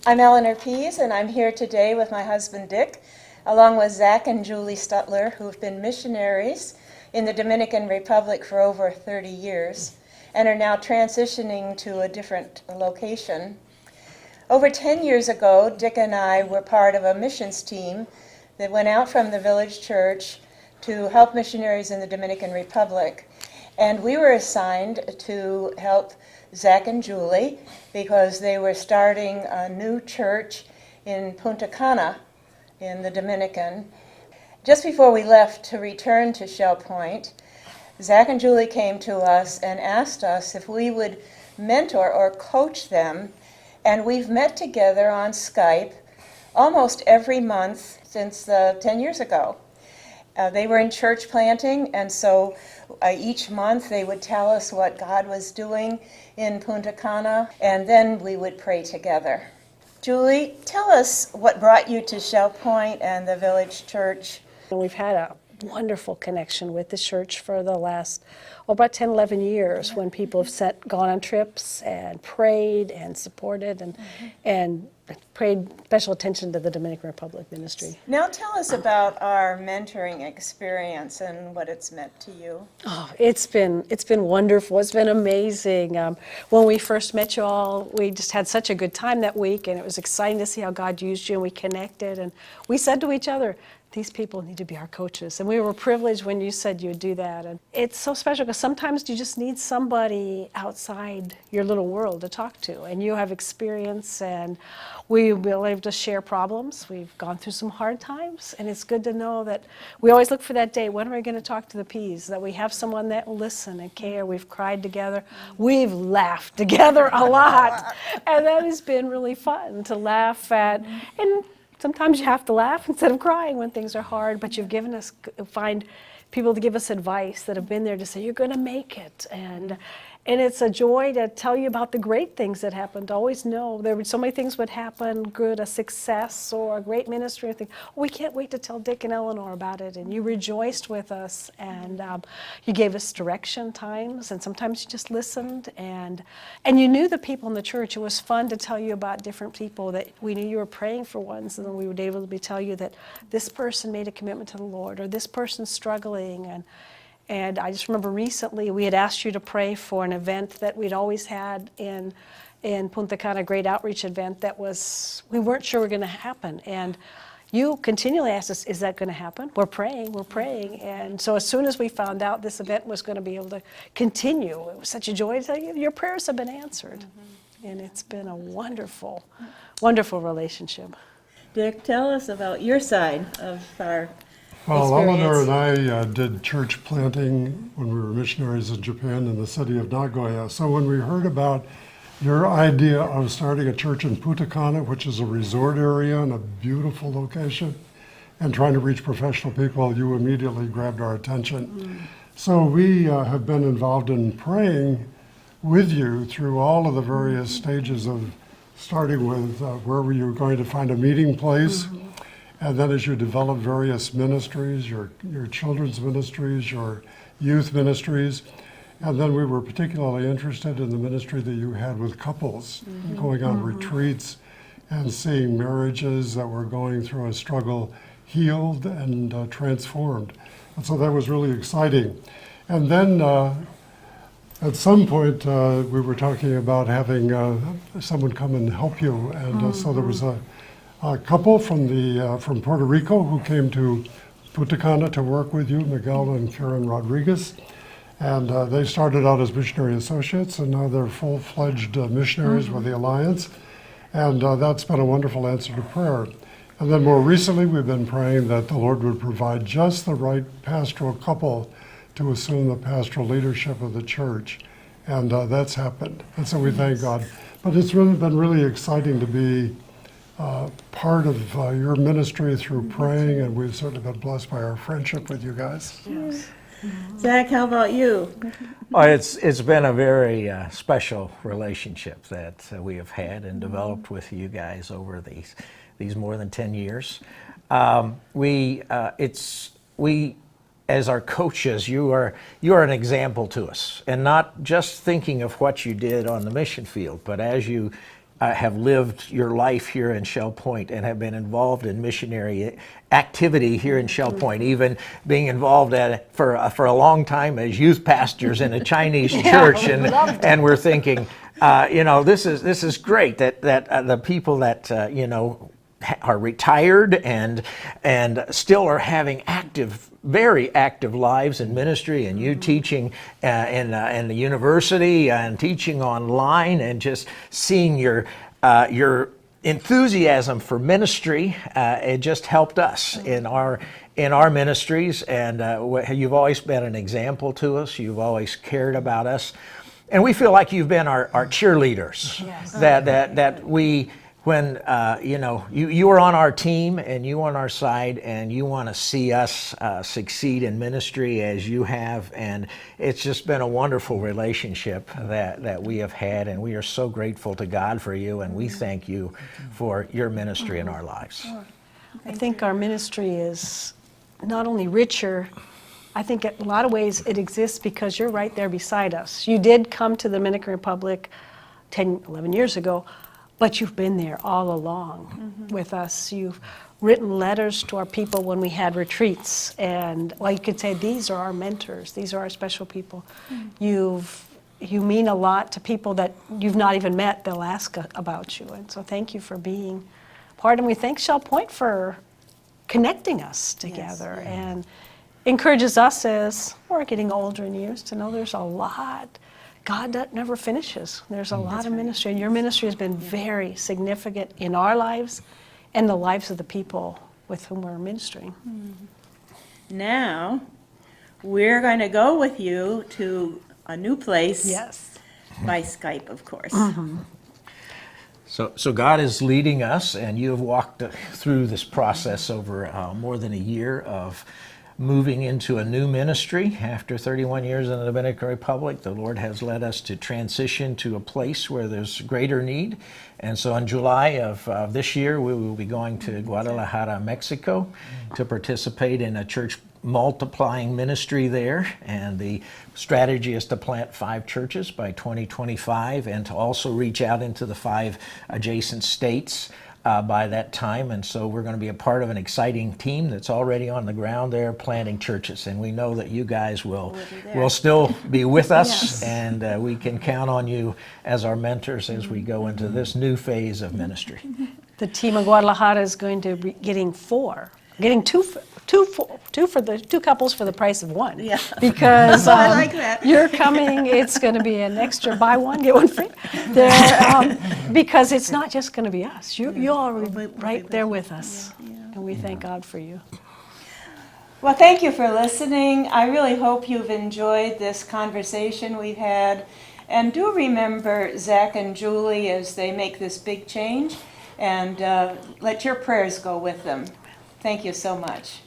I'm Eleanor Pease, and I'm here today with my husband Dick, along with Zach and Julie Stutler, who've been missionaries in the Dominican Republic for over 30 years and are now transitioning to a different location. Over 10 years ago, Dick and I were part of a missions team that went out from the village church to help missionaries in the Dominican Republic. And we were assigned to help Zach and Julie because they were starting a new church in Punta Cana in the Dominican. Just before we left to return to Shell Point, Zach and Julie came to us and asked us if we would mentor or coach them, and we've met together on Skype almost every month since 10 years ago. They were in church planting, and so each month they would tell us what God was doing in Punta Cana, and then we would pray together. Julie, tell us what brought you to Shell Point and the village church. We've had a wonderful connection with the church for the last about 10, 11 years when people have gone on trips and prayed and supported and paid special attention to the Dominican Republic ministry. Now tell us about our mentoring experience and what it's meant to you. Oh, it's been wonderful. It's been amazing. When we first met you all, we just had such a good time that week, and it was exciting to see how God used you, and we connected, and we said to each other, these people need to be our coaches. And we were privileged when you said you would do that. And it's so special because sometimes you just need somebody outside your little world to talk to. And you have experience, and we've been able to share problems. We've gone through some hard times. And it's good to know that we always look for that day. When are we going to talk to the P's? That we have someone that will listen and care. We've cried together. We've laughed together a lot. And that has been really fun to laugh at. And sometimes you have to laugh instead of crying when things are hard, but you've given us, find people to give us advice that have been there to say, you're going to make it. And it's a joy to tell you about the great things that happened. To always know there were so many things would happen, good, a success or a great ministry. I think, we can't wait to tell Dick and Eleanor about it. And you rejoiced with us, and you gave us direction times, and sometimes you just listened. And you knew the people in the church. It was fun to tell you about different people that we knew you were praying for ones, and then we were able to tell you that this person made a commitment to the Lord, or this person's struggling. And I just remember recently we had asked you to pray for an event that we'd always had in Punta Cana, a great outreach event that we weren't sure were going to happen. And you continually asked us, is that going to happen? We're praying. And so as soon as we found out this event was going to be able to continue, it was such a joy to tell you, your prayers have been answered. And it's been a wonderful, wonderful relationship. Dick, tell us about your side of our Well, Eleanor and experience. I did church planting when we were missionaries in Japan in the city of Nagoya. So when we heard about your idea of starting a church in Punta Cana, which is a resort area and a beautiful location, and trying to reach professional people, you immediately grabbed our attention. So we have been involved in praying with you through all of the various stages of starting with where were you going to find a meeting place. And then as you develop various ministries, your children's ministries, your youth ministries, and then we were particularly interested in the ministry that you had with couples, going on retreats and seeing marriages that were going through a struggle healed and transformed. And so that was really exciting. And then at some point we were talking about having someone come and help you. And so there was a couple from Puerto Rico who came to Punta Cana to work with you, Miguel and Karen Rodriguez. And they started out as missionary associates, and now they're full-fledged missionaries with the Alliance. And that's been a wonderful answer to prayer. And then more recently, we've been praying that the Lord would provide just the right pastoral couple to assume the pastoral leadership of the church. And that's happened. And so we thank God. But it's really been really exciting to be part of your ministry through praying, and we've certainly been blessed by our friendship with you guys. Yes. Zach, how about you? Well, it's been a very special relationship that we have had and developed with you guys over these more than 10 years. We as our coaches, you are an example to us, and not just thinking of what you did on the mission field, but as you have lived your life here in Shell Point and have been involved in missionary activity here in Shell Point, even being involved for a long time as youth pastors in a Chinese church, and we're thinking, this is great that the people that are retired and still are having very active lives in ministry, and you teaching in the university and teaching online, and just seeing your enthusiasm for ministry. It just helped us in our ministries, and you've always been an example to us. You've always cared about us, and we feel like you've been our cheerleaders. Yes. That we. When you are on our team and you on our side, and you want to see us succeed in ministry as you have, and it's just been a wonderful relationship that we have had, and we are so grateful to God for you, and we thank you for your ministry in our lives. I think our ministry is not only richer, I think in a lot of ways it exists because you're right there beside us. You did come to the Dominican Republic 10, 11 years ago, but you've been there all along with us. You've written letters to our people when we had retreats, and you could say these are our mentors, these are our special people. You mean a lot to people that you've not even met. They'll ask about you, and so thank you for being part. And we thank Shell Point for connecting us together, and encourages us as we're getting older in years to know there's a lot. God that never finishes. There's a lot of ministry, and your ministry has been very significant in our lives and the lives of the people with whom we're ministering. Now, we're going to go with you to a new place. Yes. By Skype, of course. So God is leading us, and you have walked through this process over more than a year of moving into a new ministry. After 31 years in the Dominican Republic, the Lord has led us to transition to a place where there's greater need. And so in July of this year, we will be going to Guadalajara, Mexico, to participate in a church multiplying ministry there. And the strategy is to plant 5 churches by 2025, and to also reach out into the 5 adjacent states by that time. And so we're going to be a part of an exciting team that's already on the ground there planting churches, and we know that you guys will still be with us. Yes. And we can count on you as our mentors as we go into this new phase of ministry. The team of Guadalajara is going to be getting two couples for the price of one. Yeah. Because I like that. You're coming, it's going to be an extra buy one, get one free. Because it's not just going to be us. You're already right there with us. And we thank God for you. Well, thank you for listening. I really hope you've enjoyed this conversation we've had. And do remember Zach and Julie as they make this big change, and let your prayers go with them. Thank you so much.